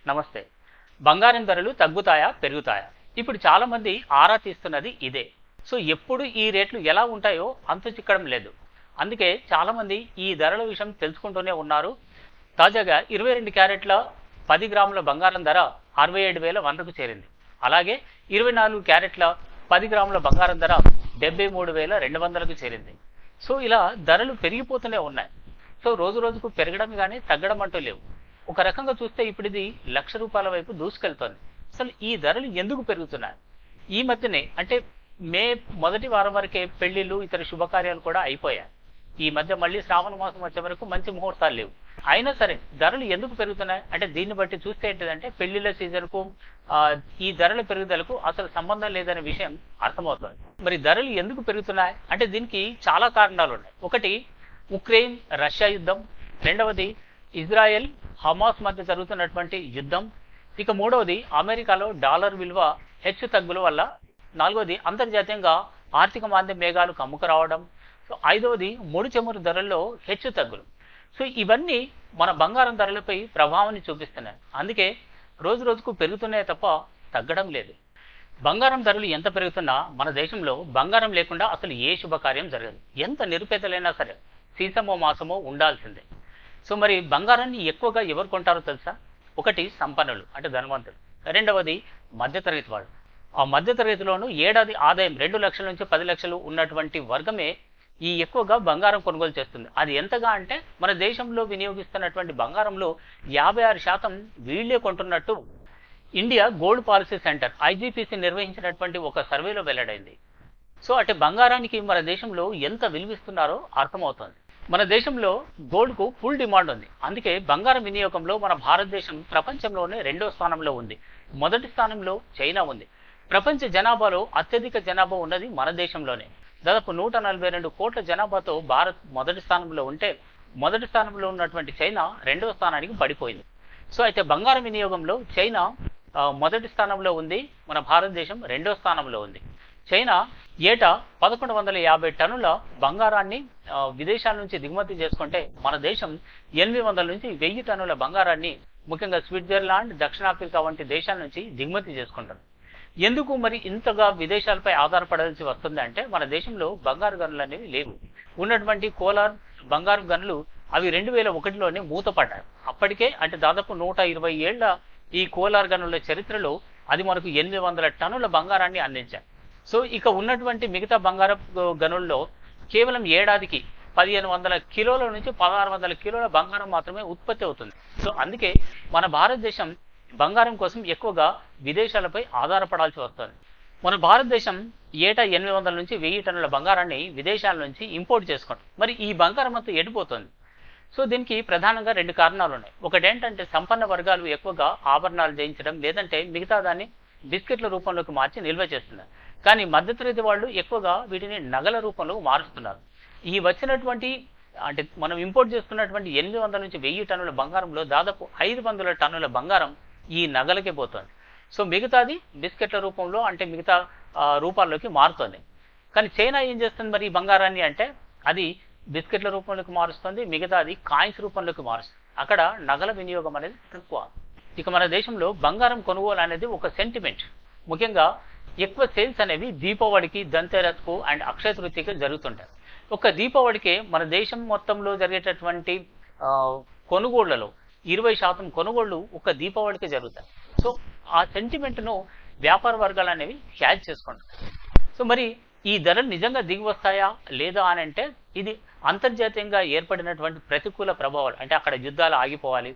నమస్తే. బంగారం ధరలు తగ్గుతాయా? పెరుగుతాయా? ఇప్పుడు చాలామంది ఆరా తీస్తున్నది ఇదే. సో ఎప్పుడు ఈ రేట్లు ఎలా ఉంటాయో అంతు చిక్కడం లేదు. అందుకే చాలామంది ఈ ధరల విషయం తెలుసుకుంటూనే ఉన్నారు. తాజాగా 22 క్యారెట్ల 10 గ్రాముల బంగారం ధర 67,100కు చేరింది. అలాగే 24 క్యారెట్ల 10 గ్రాముల బంగారం ధర 73,200కు చేరింది. సో ఇలా ధరలు పెరిగిపోతూనే ఉన్నాయి. సో రోజు రోజుకు పెరగడం కానీ తగ్గడం అంటూ లేవు. ఒక రకంగా చూస్తే ఇప్పుడు ఇది ₹1,00,000 వైపు దూసుకెళ్తోంది. అసలు ఈ ధరలు ఎందుకు పెరుగుతున్నాయి? ఈ మధ్యనే అంటే మే మొదటి వారం వరకే పెళ్లిళ్ళు ఇతర శుభకార్యాలు కూడా అయిపోయాయి. ఈ మధ్య మళ్ళీ శ్రావణ మాసం వచ్చే వరకు మంచి ముహూర్తాలు లేవు. అయినా సరే ధరలు ఎందుకు పెరుగుతున్నాయి అంటే దీన్ని బట్టి చూస్తే ఏంటిదంటే పెళ్లిళ్ళ సీజన్కు ఈ ధరల పెరుగుదలకు అసలు సంబంధం లేదనే విషయం అర్థమవుతుంది. మరి ధరలు ఎందుకు పెరుగుతున్నాయి అంటే దీనికి చాలా కారణాలు ఉన్నాయి. ఒకటి ఉక్రెయిన్ రష్యా యుద్ధం, రెండవది ఇజ్రాయెల్ హమాస్ మధ్య జరుగుతున్నటువంటి యుద్ధం, ఇక మూడవది అమెరికాలో డాలర్ విలువ హెచ్చు తగ్గుల వల్ల, నాలుగవది అంతర్జాతీయంగా ఆర్థిక మాంద్యం మేఘాలు కమ్ముకు రావడం, సో ఐదవది ముడి చమురు ధరల్లో హెచ్చు తగ్గులు. సో ఇవన్నీ మన బంగారం ధరలపై ప్రభావాన్ని చూపిస్తున్నాయి. అందుకే రోజు రోజుకు పెరుగుతున్నాయి తప్ప తగ్గడం లేదు. బంగారం ధరలు ఎంత పెరుగుతున్నా మన దేశంలో బంగారం లేకుండా అసలు ఏ శుభకార్యం జరగదు. ఎంత నిరుపేదలైనా సరే సీసమో మాసమో ఉండాల్సిందే. సో మరి బంగారాన్ని ఎక్కువగా ఎవరు కొంటారో తెలుసా? ఒకటి సంపన్నులు అంటే ధనవంతులు, రెండవది మధ్యతరగతి వాళ్ళు. ఆ మధ్యతరగతిలోనూ ఏడాది ఆదాయం 2 లక్షల నుంచి 10 లక్షలు ఉన్నటువంటి వర్గమే ఈ ఎక్కువగా బంగారం కొనుగోలు చేస్తుంది. అది ఎంతగా అంటే మన దేశంలో వినియోగిస్తున్నటువంటి బంగారంలో 56% వీళ్లే కొంటున్నట్టు India gold policy centre IGPC నిర్వహించినటువంటి ఒక సర్వేలో వెల్లడైంది. సో అంటే బంగారానికి మన దేశంలో ఎంత విలువిస్తున్నారో అర్థమవుతోంది. మన దేశంలో గోల్డ్కు ఫుల్ డిమాండ్ ఉంది. అందుకే బంగారం వినియోగంలో మన భారతదేశం ప్రపంచంలోనే 2వ స్థానంలో ఉంది. మొదటి స్థానంలో చైనా ఉంది. ప్రపంచ జనాభాలో అత్యధిక జనాభా ఉన్నది మన దేశంలోనే. దాదాపు 142 కోట్ల జనాభాతో భారత్ మొదటి స్థానంలో ఉంటే, మొదటి స్థానంలో ఉన్నటువంటి చైనా 2వ స్థానానికి పడిపోయింది. సో అయితే బంగారం వినియోగంలో చైనా మొదటి స్థానంలో ఉంది, మన భారతదేశం 2వ స్థానంలో ఉంది. చైనా ఏటా 1150 టన్నుల బంగారాన్ని విదేశాల నుంచి దిగుమతి చేసుకుంటే, మన దేశం 800 నుంచి 1000 టన్నుల బంగారాన్ని ముఖ్యంగా స్విట్జర్లాండ్, దక్షిణాఫ్రికా వంటి దేశాల నుంచి దిగుమతి చేసుకుంటారు. ఎందుకు మరి ఇంతగా విదేశాలపై ఆధారపడాల్సి వస్తుంది అంటే మన దేశంలో బంగారు గనులు అనేవి లేవు. ఉన్నటువంటి కోలార్ బంగారు గనులు అవి 2001లోనే మూతపడ్డాయి. అప్పటికే అంటే దాదాపు 120 ఏళ్ల ఈ కోలార్ గనుల చరిత్రలో అది మనకు 800 టన్నుల బంగారాన్ని అందించాయి. సో ఇక ఉన్నటువంటి మిగతా బంగారపు గనుల్లో కేవలం ఏడాదికి 1500 కిలోల నుంచి 1600 కిలోల బంగారం మాత్రమే ఉత్పత్తి అవుతుంది. సో అందుకే మన భారతదేశం బంగారం కోసం ఎక్కువగా విదేశాలపై ఆధారపడాల్సి వస్తుంది. మన భారతదేశం ఏటా 800 నుంచి 1000 టన్నుల బంగారాన్ని విదేశాల నుంచి ఇంపోర్ట్ చేసుకుంటాం. మరి ఈ బంగారం అంతా ఎడిపోతుంది. సో దీనికి ప్రధానంగా 2 కారణాలు ఉన్నాయి. ఒకటి ఏంటంటే సంపన్న వర్గాలు ఎక్కువగా ఆభరణాలు చేయించడం, లేదంటే మిగతా దాన్ని బిస్కెట్ల రూపంలోకి మార్చి నిల్వ చేస్తున్నారు. కానీ మధ్యతరగతి వాళ్ళు ఎక్కువగా వీటిని నగల రూపంలో మారుస్తున్నారు. ఈ వచ్చినటువంటి అంటే మనం ఇంపోర్ట్ చేసుకున్నటువంటి 800 నుంచి 1000 టన్నుల బంగారంలో దాదాపు 500 టన్నుల బంగారం ఈ నగలకే పోతుంది. సో మిగతాది బిస్కెట్ల రూపంలో అంటే మిగతా రూపాల్లోకి మారుతుంది. కానీ చైనా ఏం చేస్తుంది మరి ఈ బంగారాన్ని అంటే అది బిస్కెట్ల రూపంలోకి మారుస్తుంది, మిగతాది కాయిన్స్ రూపంలోకి మారుస్తుంది. అక్కడ నగల వినియోగం అనేది తక్కువ. ఇక మన దేశంలో బంగారం కొనుగోలు అనేది ఒక సెంటిమెంట్. ముఖ్యంగా ఎక్కువ సేల్స్ అనేవి దీపావళికి, ధన్తెరస్కు అండ్ అక్షయ తృతీయకి జరుగుతుంటాయి. ఒక దీపావళికే మన దేశం మొత్తంలో జరిగేటటువంటి కొనుగోళ్లలో 20% కొనుగోళ్లు ఒక దీపావళికి జరుగుతాయి. సో ఆ సెంటిమెంట్ను వ్యాపార వర్గాలు అనేవి క్యాచ్ చేసుకుంటాయి. సో మరి ఈ ధరలు నిజంగా దిగి వస్తాయా లేదా అని అంటే ఇది అంతర్జాతీయంగా ఏర్పడినటువంటి ప్రతికూల ప్రభావాలు. అంటే అక్కడ యుద్ధాలు ఆగిపోవాలి,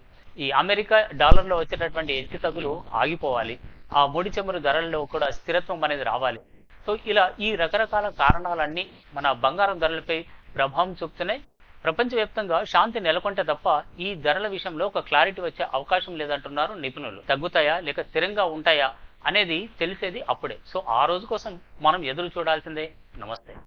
ఈ అమెరికా డాలర్లో వచ్చేటటువంటి హెచ్చు తగ్గులు ఆగిపోవాలి, ఆ ముడి చమురు ధరల్లో కూడా స్థిరత్వం అనేది రావాలి. సో ఇలా ఈ రకరకాల కారణాలన్నీ మన బంగారం ధరలపై ప్రభావం చూపుతున్నాయి. ప్రపంచవ్యాప్తంగా శాంతి నెలకొంటే తప్ప ఈ ధరల విషయంలో ఒక క్లారిటీ వచ్చే అవకాశం లేదంటున్నారు నిపుణులు. తగ్గుతాయా లేక స్థిరంగా ఉంటాయా అనేది తెలిసేది అప్పుడే. సో ఆ రోజు కోసం మనం ఎదురు చూడాల్సిందే. నమస్తే.